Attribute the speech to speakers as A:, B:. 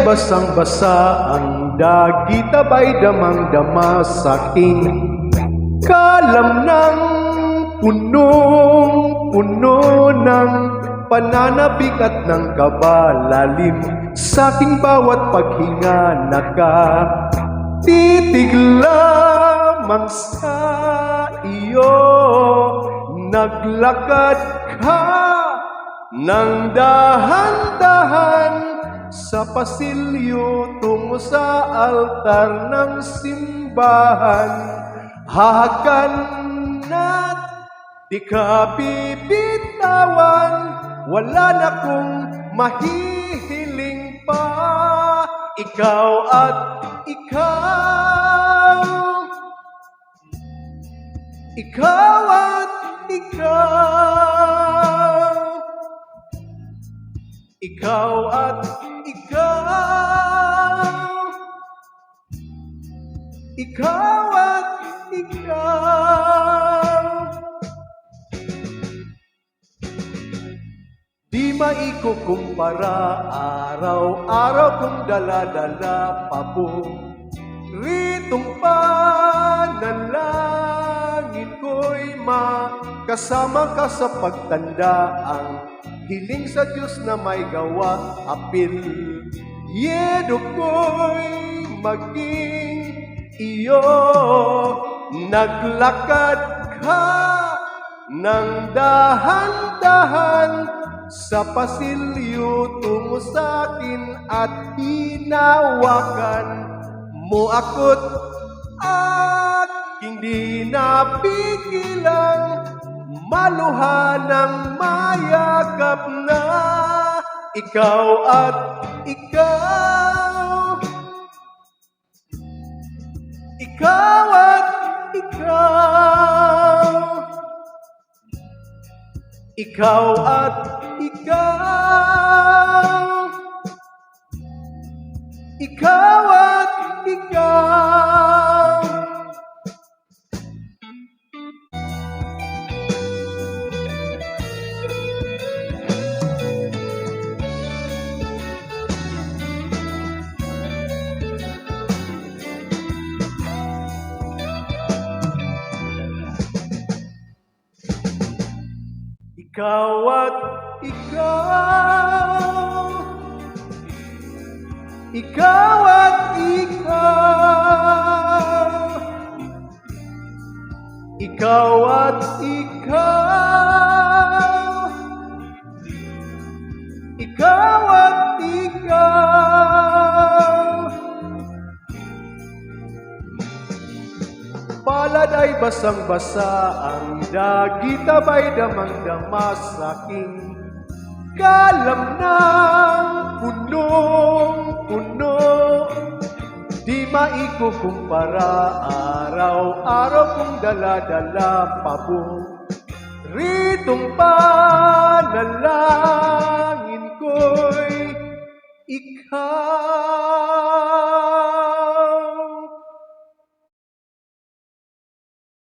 A: basang-basa ang dagit, abay damang-dama sa'king kalam ng punong-puno ng pananabik at ng kabalalim. Sa'king bawat paghinga nakatitig lamang sa iyo. Naglakad ka ng dahan-dahan sa pasilyo tungo sa altar ng simbahan. Hahagan na't di ka bibitawan, wala na kong mahihiling pa. Ikaw at ikaw, ikaw at ikaw, ikaw at ikaw, ikaw at ikaw. Di maikukumpara, araw-araw kong dala-dala paboritong panalangin ko'y makasama ka sa pagtanda. Ang hiling sa Diyos na may gawa, apil yedo ko'y maging iyo. Naglakad ka ng dahan-dahan sa pasilyo tungo sa'kin at hinawakan mo ako't aking di napigilang maluha ng mayakap na. Ikaw at ikaw, ikaw at ikaw, ikaw at ikaw, ikaw at ikaw. Ikaw at ikaw, ikaw at ikaw, ikaw at ikaw, ikaw at ikaw. Palad ay basang-basa ang dagit, abay damang-dama sa'king kalam ng punong-puno. Di maikukumpara, araw-araw kong dala-dala paboritong panalangin ko'y ikaw.